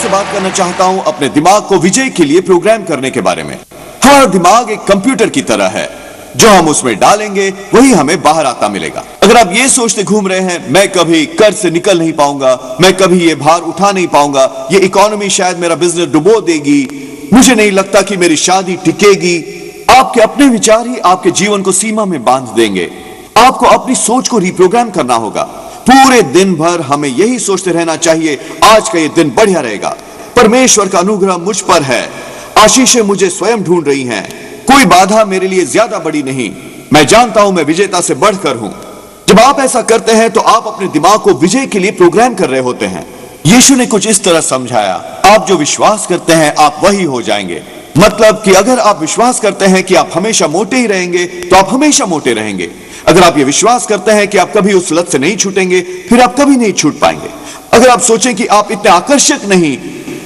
आपसे बात करना चाहता हूं अपने दिमाग को विजय के लिए प्रोग्राम करने के बारे में। हमारा दिमाग एक कंप्यूटर की तरह है, जो हम उसमें डालेंगे वही हमें बाहर आता मिलेगा। अगर आप ये सोचते घूम रहे हैं मैं कभी कर्ज से निकल नहीं पाऊंगा, मैं कभी ये भार उठा नहीं पाऊंगा, ये इकोनॉमी शायद मेरा बिजनेस डुबो देगी, मुझे नहीं लगता कि मेरी शादी टिकेगी, आपके अपने विचार ही आपके जीवन को सीमा में बांध देंगे। आपको अपनी सोच को रिप्रोग्राम करना होगा। पूरे दिन भर हमें यही सोचते रहना चाहिए, आज का ये दिन बढ़िया रहेगा, परमेश्वर का अनुग्रह मुझ पर है, आशीषें मुझे स्वयं ढूंढ रही हैं, कोई बाधा मेरे लिए ज्यादा बड़ी नहीं, मैं जानता हूं मैं विजेता से बढ़कर हूं। जब आप ऐसा करते हैं तो आप अपने दिमाग को विजय के लिए प्रोग्राम कर रहे होते हैं। यीशु ने कुछ इस तरह समझाया, आप जो विश्वास करते हैं आप वही हो जाएंगे। मतलब कि अगर आप विश्वास करते हैं कि आप हमेशा मोटे ही रहेंगे तो आप हमेशा मोटे रहेंगे। अगर आप ये विश्वास करते हैं कि आप कभी उस लत से नहीं छूटेंगे, फिर आप कभी नहीं छूट पाएंगे। अगर आप सोचें कि आप इतने आकर्षक नहीं,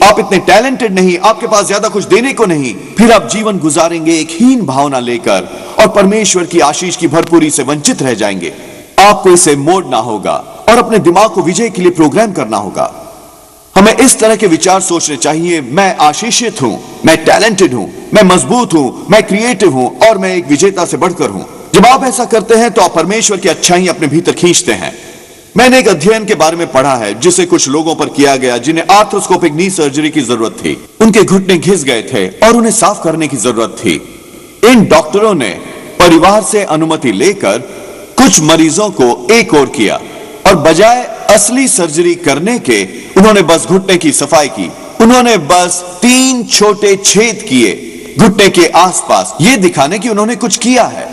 आप इतने टैलेंटेड नहीं, आपके पास ज्यादा कुछ देने को नहीं, फिर आप जीवन गुजारेंगे एक हीन भावना लेकर और परमेश्वर की आशीष की भरपूरी से वंचित रह जाएंगे। आपको इसे मोड़ना होगा और अपने दिमाग को विजय के लिए प्रोग्राम करना होगा। हमें इस तरह के विचार सोचने चाहिए, मैं आशीषित हूं, मैं टैलेंटेड हूं, मैं मजबूत हूं, मैं क्रिएटिव हूं और मैं एक विजेता से बढ़कर हूं। जब आप ऐसा करते हैं तो आप परमेश्वर की अच्छाई अपने भीतर खींचते हैं। मैंने एक अध्ययन के बारे में पढ़ा है जिसे कुछ लोगों पर किया गया जिन्हें आर्थ्रोस्कोपिक नी सर्जरी की जरूरत थी। उनके घुटने घिस गए थे और उन्हें साफ करने की जरूरत थी। इन डॉक्टरों ने परिवार से अनुमति लेकर कुछ मरीजों को एक और किया और बजाय असली सर्जरी करने के उन्होंने बस घुटने की सफाई की। उन्होंने बस 3 छोटे छेद किए घुटने के आसपास, ये दिखाने की उन्होंने कुछ किया है।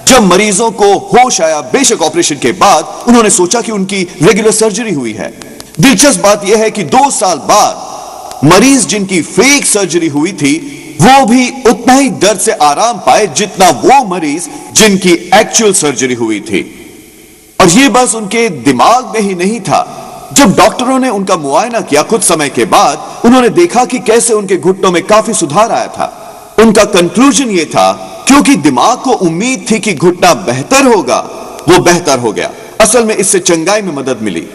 जब मरीजों को होश आया, बेशक ऑपरेशन के बाद, उन्होंने सोचा कि उनकी रेगुलर सर्जरी हुई है। दिलचस्प बात यह है कि 2 साल बाद मरीज जिनकी फेक सर्जरी हुई थी वो भी उतना ही दर्द से आराम पाए जितना वो मरीज जिनकी एक्चुअल सर्जरी हुई थी। और ये बस उनके दिमाग में ही नहीं था। जब डॉक्टरों ने उनका मुआयना किया कुछ समय के बाद, उन्होंने देखा कि कैसे उनके घुटनों में काफी सुधार आया था। उनका कंक्लूजन ये था, क्योंकि दिमाग को उम्मीद थी कि घुटना बेहतर होगा, वो बेहतर हो गया। असल में इससे चंगाई में मदद मिली।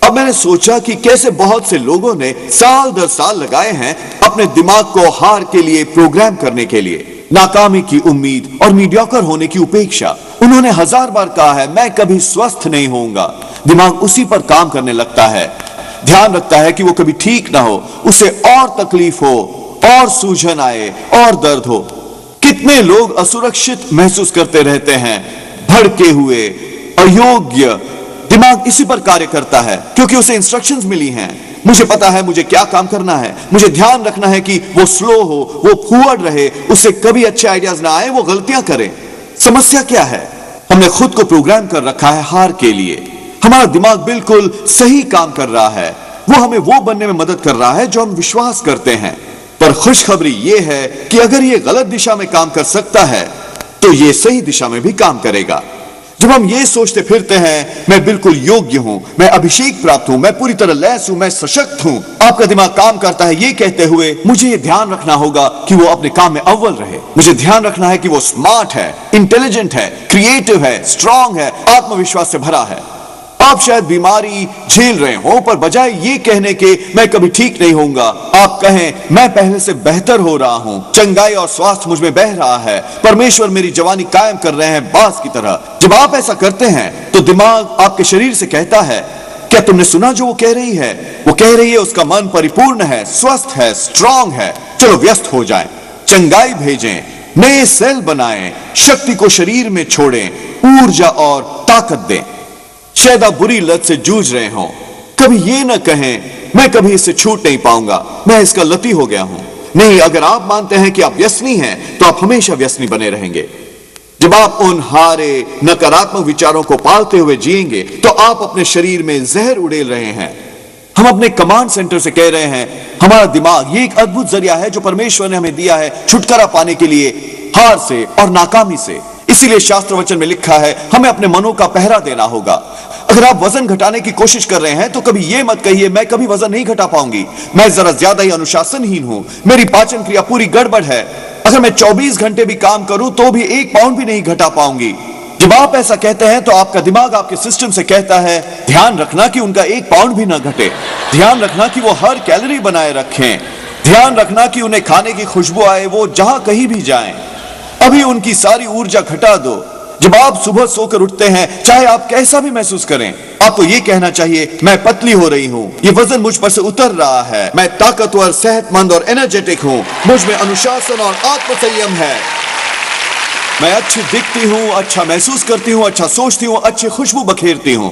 अब मैंने सोचा कि कैसे बहुत से लोगों ने साल दर साल लगाए हैं अपने दिमाग को हार के लिए प्रोग्राम करने के लिए, नाकामी की उम्मीद और मीडियोकर होने की उपेक्षा। उन्होंने 1000 बार कहा है मैं कभी स्वस्थ नहीं होऊंगा। दिमाग उसी पर काम करने लगता है, ध्यान रखता है कि वो कभी ठीक ना हो, उसे और तकलीफ हो और सूजन आए और दर्द हो। कितने लोग असुरक्षित महसूस करते रहते हैं, भड़के हुए, अयोग्य। दिमाग इसी पर कार्य करता है क्योंकि उसे इंस्ट्रक्शंस मिली हैं। मुझे पता है मुझे क्या काम करना है, मुझे ध्यान रखना है कि वो स्लो हो, वो फुअर्ड रहे, उसे कभी अच्छे आइडियाज ना आए, वो गलतियां करे। समस्या क्या है? हमने खुद को प्रोग्राम कर रखा है हार के लिए। हमारा दिमाग बिल्कुल सही काम कर रहा है, वो हमें वो बनने में मदद कर रहा है जो हम विश्वास करते हैं। पर खुशखबरी ये है कि अगर ये गलत दिशा में काम कर सकता है तो ये सही दिशा में भी काम करेगा। जब हम ये सोचते फिरते हैं मैं बिल्कुल योग्य हूं, मैं अभिषेक प्राप्त हूं, मैं पूरी तरह लैस हूं, मैं सशक्त हूं, आपका दिमाग काम करता है ये कहते हुए मुझे ये ध्यान रखना होगा कि वो अपने काम में अव्वल रहे, मुझे ध्यान रखना है कि वो स्मार्ट है, इंटेलिजेंट है, क्रिएटिव है, स्ट्रांग है, आत्मविश्वास से भरा है। आप शायद बीमारी झेल रहे हो, पर बजाय ये कहने के मैं कभी ठीक नहीं होऊंगा, आप कहें मैं पहले से बेहतर हो रहा हूं, चंगाई और स्वास्थ्य मुझ में बह रहा है, परमेश्वर मेरी जवानी कायम कर रहे हैं बांस की तरह। जब आप ऐसा करते हैं तो दिमाग आपके शरीर से कहता है, क्या तुमने सुना जो वो कह रही है? वो कह रही है उसका मन परिपूर्ण है, स्वस्थ है, स्ट्रांग है, चलो व्यस्त हो जाएं, चंगाई भेजें, नए सेल बनाएं, शक्ति को शरीर में छोड़ें, ऊर्जा और ताकत दें। शायद आप बुरी लत से जूझ रहे हो, कभी ये ना कहें मैं कभी इससे छूट नहीं पाऊंगा, मैं इसका लती हो गया हूं। नहीं, अगर आप मानते हैं कि आप व्यसनी हैं तो आप हमेशा व्यसनी बने रहेंगे। जब आप उन हारे नकारात्मक विचारों को पालते हुए जिएंगे तो आप अपने शरीर में जहर उड़ेल रहे हैं। हम अपने कमांड सेंटर से कह रहे हैं हमारा दिमाग ये एक अद्भुत जरिया है जो परमेश्वर ने हमें दिया है छुटकारा पाने के लिए हार से और नाकामी से। इसीलिए शास्त्र वचन में लिखा है हमें अपने मनों का पहरा देना होगा। अगर आप वजन घटाने की कोशिश कर रहे हैं तो कभी यह मत कहिए मैं कभी वजन नहीं घटा पाऊंगी, मैं जरा ज्यादा ही अनुशासनहीन हूं, मेरी पाचन क्रिया पूरी गड़बड़ है, अगर मैं 24 घंटे भी काम करूं तो भी 1 पाउंड भी नहीं घटा पाऊंगी। जब आप ऐसा कहते हैं तो आपका दिमाग आपके सिस्टम से कहता है ध्यान रखना कि उनका 1 पाउंड भी ना घटे, ध्यान रखना कि वो हर कैलोरी बनाए रखें, ध्यान रखना कि उन्हें खाने की खुशबू आए, वो जहां कहीं भी जाएं। अभी उनकी सारी ऊर्जा घटा दो। जब आप सुबह सोकर उठते हैं, चाहे आप कैसा भी महसूस करें, आपको यह कहना चाहिए मैं पतली हो रही हूं, ये वजन मुझ पर से उतर रहा है, मैं ताकतवर, सेहतमंद और एनर्जेटिक हूं, मुझ में अनुशासन और आत्मसंयम है, मैं अच्छी दिखती हूं, अच्छा महसूस करती हूं, अच्छा सोचती हूं, अच्छी खुशबू बखेरती हूं।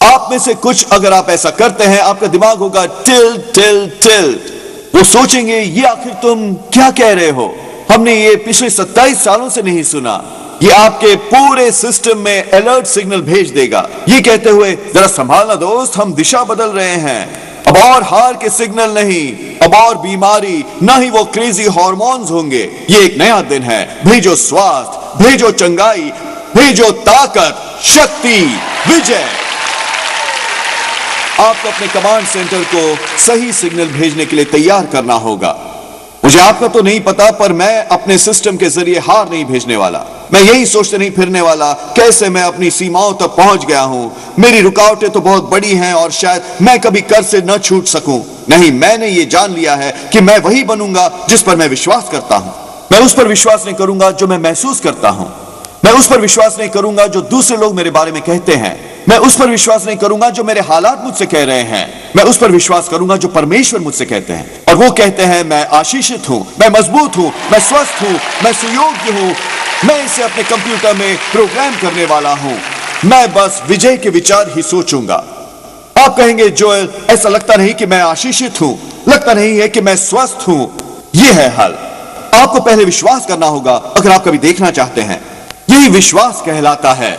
आप में से कुछ अगर आप ऐसा करते हैं, आपका दिमाग होगा टिल्ट टिल्ट टिल्ट। वो सोचेंगे ये आखिर तुम क्या कह रहे हो, हमने ये पिछले 27 सालों से नहीं सुना। ये आपके पूरे सिस्टम में अलर्ट सिग्नल भेज देगा, ये कहते हुए जरा संभालना दोस्त, हम दिशा बदल रहे हैं। अब और हार के सिग्नल नहीं, अब और बीमारी, ना ही वो क्रेजी हार्मोन्स होंगे। ये एक नया दिन है, भेजो स्वास्थ्य, भेजो चंगाई, भेजो ताकत, शक्ति, विजय। आपको अपने कमांड सेंटर को सही सिग्नल भेजने के लिए तैयार करना होगा। मुझे आपका तो नहीं पता, पर मैं अपने सिस्टम के जरिए हार नहीं भेजने वाला। मैं यही सोचते नहीं फिरने वाला कैसे मैं अपनी सीमाओं तक पहुंच गया हूं, मेरी रुकावटें तो बहुत बड़ी हैं और शायद मैं कभी कर से न छूट सकूं। नहीं, मैंने ये जान लिया है कि मैं वही बनूंगा जिस पर मैं विश्वास करता हूं। मैं उस पर विश्वास नहीं करूंगा जो मैं महसूस करता हूं, मैं उस पर विश्वास नहीं करूंगा जो दूसरे लोग मेरे बारे में कहते हैं, मैं उस पर विश्वास नहीं करूंगा जो मेरे हालात मुझसे कह रहे हैं, मैं उस पर विश्वास करूंगा जो परमेश्वर मुझसे कहते हैं। और वो कहते हैं मैं आशीषित हूं, मैं मजबूत हूं, मैं स्वस्थ हूं, मैं सुयोग्य हूं, मैं इसे अपने कंप्यूटर में प्रोग्राम करने वाला हूं, मैं बस विजय के विचार ही सोचूंगा। आप कहेंगे जोएल, ऐसा लगता नहीं कि मैं आशीषित हूं, लगता नहीं है कि मैं स्वस्थ हूं। यह है हल। आपको पहले विश्वास करना होगा अगर आप कभी देखना चाहते हैं। यही विश्वास कहलाता है।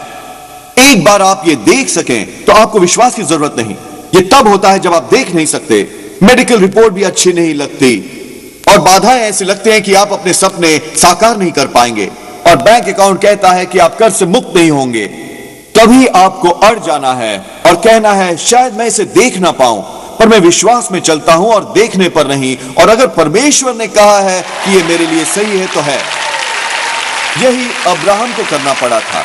एक बार आप ये देख सकें तो आपको विश्वास की जरूरत नहीं। ये तब होता है जब आप देख नहीं सकते, मेडिकल रिपोर्ट भी अच्छी नहीं लगती और बाधाएं ऐसी लगती हैं कि आप अपने सपने साकार नहीं कर पाएंगे और बैंक अकाउंट कहता है कि आप कर्ज से मुक्त नहीं होंगे। तभी आपको अड़ जाना है और कहना है शायद मैं इसे देख ना पाऊं, पर मैं विश्वास में चलता हूं और देखने पर नहीं। और अगर परमेश्वर ने कहा है कि ये मेरे लिए सही है तो है। यही अब्राहम को करना पड़ा था।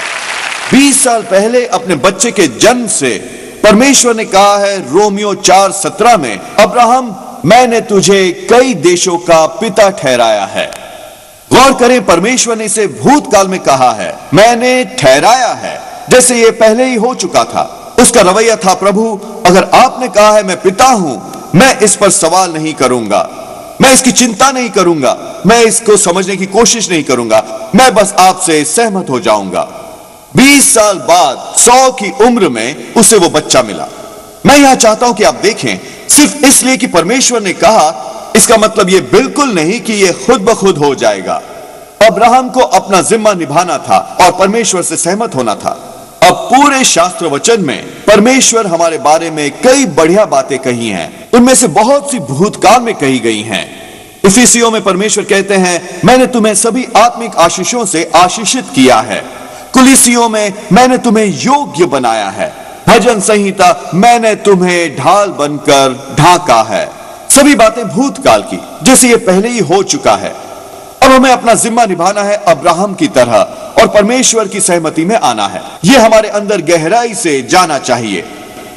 20 साल पहले अपने बच्चे के जन्म से परमेश्वर ने कहा है रोमियो 4:17 में, अब्राहम मैंने तुझे कई देशों का पिता ठहराया है। गौर करें, परमेश्वर ने इसे भूतकाल में कहा है, मैंने ठहराया है, जैसे ये पहले ही हो चुका था। उसका रवैया था, प्रभु अगर आपने कहा है मैं पिता हूं, मैं इस पर सवाल नहीं करूंगा, मैं इसकी चिंता नहीं करूंगा, मैं इसको समझने की कोशिश नहीं करूंगा, मैं बस आपसे सहमत हो जाऊंगा। 20 साल बाद 100 की उम्र में उसे वो बच्चा मिला। मैं यहां चाहता हूं कि आप देखें, सिर्फ इसलिए कि परमेश्वर ने कहा, इसका मतलब यह बिल्कुल नहीं कि यह खुद ब खुद हो जाएगा। अब्राहम को अपना जिम्मा निभाना था और परमेश्वर से सहमत होना था। अब पूरे शास्त्र वचन में परमेश्वर हमारे बारे में कई बढ़िया बातें कही हैं, उनमें से बहुत सी भूतकाल में कही गई हैं। इफिसियों में परमेश्वर कहते हैं, मैंने तुम्हें सभी आत्मिक आशीषों से आशीषित किया है। कुलिसियों में, मैंने तुम्हें योग्य बनाया है। भजन संहिता, मैंने तुम्हें ढाल बनकर ढांका है। सभी बातें भूतकाल की, जैसे ये पहले ही हो चुका है। अब हमें अपना जिम्मा निभाना है अब्राहम की तरह और परमेश्वर की सहमति में आना है। यह हमारे अंदर गहराई से जाना चाहिए।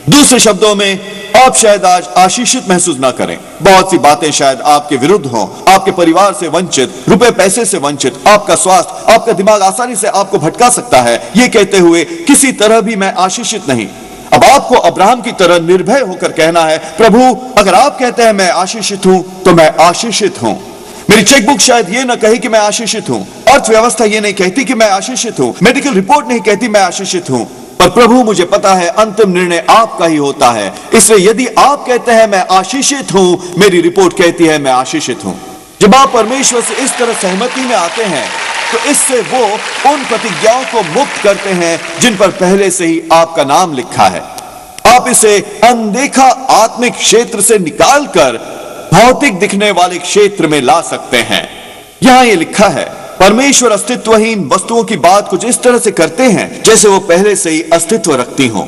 दूसरे शब्दों में, आप शायद आज आशीषित महसूस ना करें। बहुत सी बातें शायद आपके विरुद्ध हों, आपके परिवार से वंचित, रुपए पैसे से वंचित, आपका स्वास्थ्य, आपका दिमाग आसानी से आपको भटका सकता है, ये कहते हुए किसी तरह भी मैं आशीषित नहीं। अब आपको अब्राहम की तरह निर्भय होकर कहना है, प्रभु अगर आप कहते हैं मैं आशीषित हूं तो मैं आशीषित हूं। मेरी चेकबुक शायद ये ना कहे कि मैं आशीषित हूं, अर्थव्यवस्था ये नहीं कहती कि मैं आशीषित हूं, मेडिकल रिपोर्ट नहीं कहती मैं आशीषित हूं, पर प्रभु मुझे पता है अंतिम निर्णय आपका ही होता है। इसलिए यदि आप कहते हैं मैं आशीषित हूं, मेरी रिपोर्ट कहती है मैं आशीषित हूं। जब आप परमेश्वर से इस तरह सहमति में आते हैं तो इससे वो उन प्रतिज्ञाओं को मुक्त करते हैं जिन पर पहले से ही आपका नाम लिखा है। आप इसे अनदेखा आत्मिक क्षेत्र से निकालकर भौतिक दिखने वाले क्षेत्र में ला सकते हैं। यहां ये लिखा है, परमेश्वर अस्तित्वहीन वस्तुओं की बात कुछ इस तरह से करते हैं जैसे वो पहले से ही अस्तित्व रखती हों।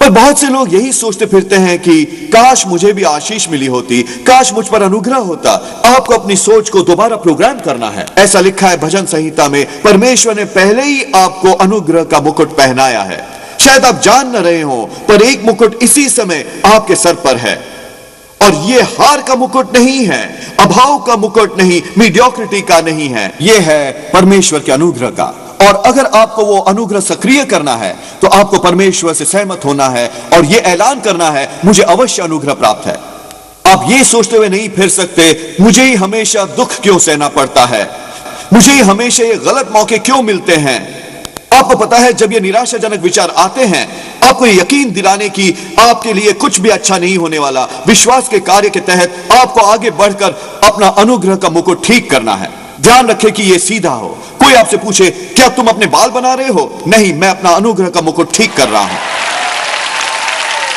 पर बहुत से लोग यही सोचते फिरते हैं कि काश मुझे भी आशीष मिली होती, काश मुझ पर अनुग्रह होता। आपको अपनी सोच को दोबारा प्रोग्राम करना है। ऐसा लिखा है भजन संहिता में, परमेश्वर ने पहले ही आपको अनुग्रह का मुकुट पहनाया है। शायद आप जान न रहे हो, पर एक मुकुट इसी समय आपके सर पर है, और यह हार का मुकुट नहीं है, अभाव का मुकुट नहीं, मीडियोक्रिटी का नहीं है, यह है परमेश्वर के अनुग्रह का। और अगर आपको वो अनुग्रह सक्रिय करना है तो आपको परमेश्वर से सहमत होना है और यह ऐलान करना है, मुझे अवश्य अनुग्रह प्राप्त है। आप ये सोचते हुए नहीं फिर सकते, मुझे ही हमेशा दुख क्यों सहना पड़ता है, मुझे ही हमेशा ये गलत मौके क्यों मिलते हैं। आपको पता है, जब ये निराशाजनक विचार आते हैं, आपको यकीन दिलाने की आपके लिए कुछ भी अच्छा नहीं होने वाला, विश्वास के कार्य के तहत आपको आगे बढ़कर अपना अनुग्रह का मुकुट ठीक करना है। ध्यान रखें कि यह सीधा हो। कोई आपसे पूछे, क्या तुम अपने बाल बना रहे हो? नहीं, मैं अपना अनुग्रह का मुकुट ठीक कर रहा हूं।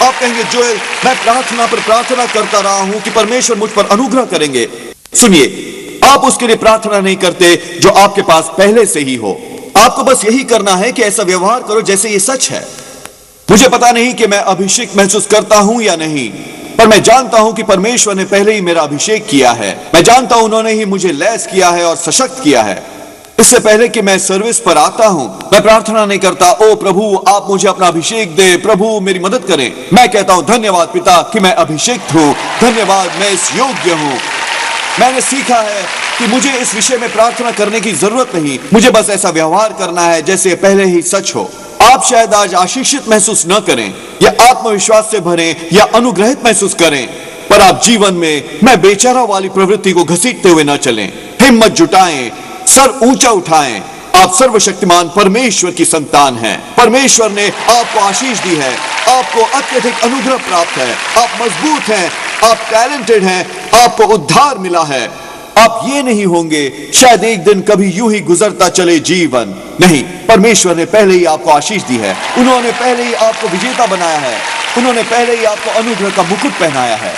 आप कहेंगे, जोएल, मैं प्रार्थना पर प्रार्थना करता रहा हूं कि परमेश्वर मुझ पर अनुग्रह करेंगे। सुनिए, आप उसके लिए प्रार्थना नहीं करते जो आपके पास पहले से ही हो। आपको बस यही करना है कि ऐसा व्यवहार करो जैसे ये सच है। मुझे पता नहीं कि मैं अभिषेक महसूस करता हूं या नहीं, पर मैं जानता हूं कि परमेश्वर ने पहले ही मेरा अभिषेक किया है। मैं जानता हूं उन्होंने ही मुझे लैस किया है और सशक्त किया है। इससे पहले कि मैं सर्विस पर आता हूं, मैं प्रार्थना नहीं करता, ओ प्रभु आप मुझे अपना अभिषेक दे, प्रभु मेरी मदद करें। मैं कहता हूं, धन्यवाद पिता कि मैं अभिषेक्त हूं, धन्यवाद मैं इस योग्य हूं। मैंने सीखा है कि मुझे इस विषय में प्रार्थना करने की जरूरत नहीं, मुझे बस ऐसा व्यवहार करना है जैसे पहले ही सच हो। आप शायद आज आशीषित महसूस न करें या आत्मविश्वास से भरें या अनुग्रहित महसूस करें, पर आप जीवन में मैं बेचारा वाली प्रवृत्ति को घसीटते हुए न चलें। हिम्मत जुटाएं, सर ऊंचा उठाएं। आप सर्वशक्तिमान परमेश्वर की संतान हैं। परमेश्वर ने आपको आशीष दी है, आपको अत्यधिक अनुग्रह प्राप्त है, आप मजबूत हैं, आप टैलेंटेड हैं, आपको उद्धार मिला है। आप ये नहीं होंगे शायद एक दिन कभी यूं ही गुजरता चले जीवन। नहीं, परमेश्वर ने पहले ही आपको आशीष दी है, उन्होंने पहले ही आपको विजेता बनाया है, उन्होंने पहले ही आपको अनुग्रह का मुकुट पहनाया है।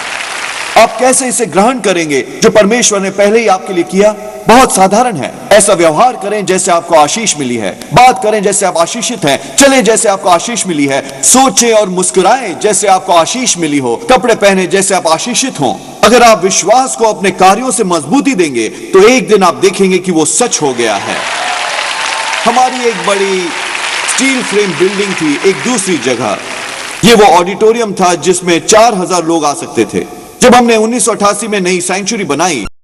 आप कैसे इसे ग्रहण करेंगे जो परमेश्वर ने पहले ही आपके लिए किया? बहुत साधारण है। ऐसा व्यवहार करें जैसे आपको आशीष मिली है, बात करें जैसे आप आशीषित हैं, चलें जैसे आपको आशीष मिली है, सोचें और मुस्कुराएं जैसे आपको आशीष मिली हो, कपड़े पहने जैसे आप आशीषित हों। अगर आप विश्वास को अपने कार्यों से मजबूती देंगे तो एक दिन आप देखेंगे कि वो सच हो गया है। हमारी एक बड़ी स्टील फ्रेम बिल्डिंग थी एक दूसरी जगह। ये वो ऑडिटोरियम था जिसमें 4000 लोग आ सकते थे। जब हमने 1988 में नई सेंचुरी बनाई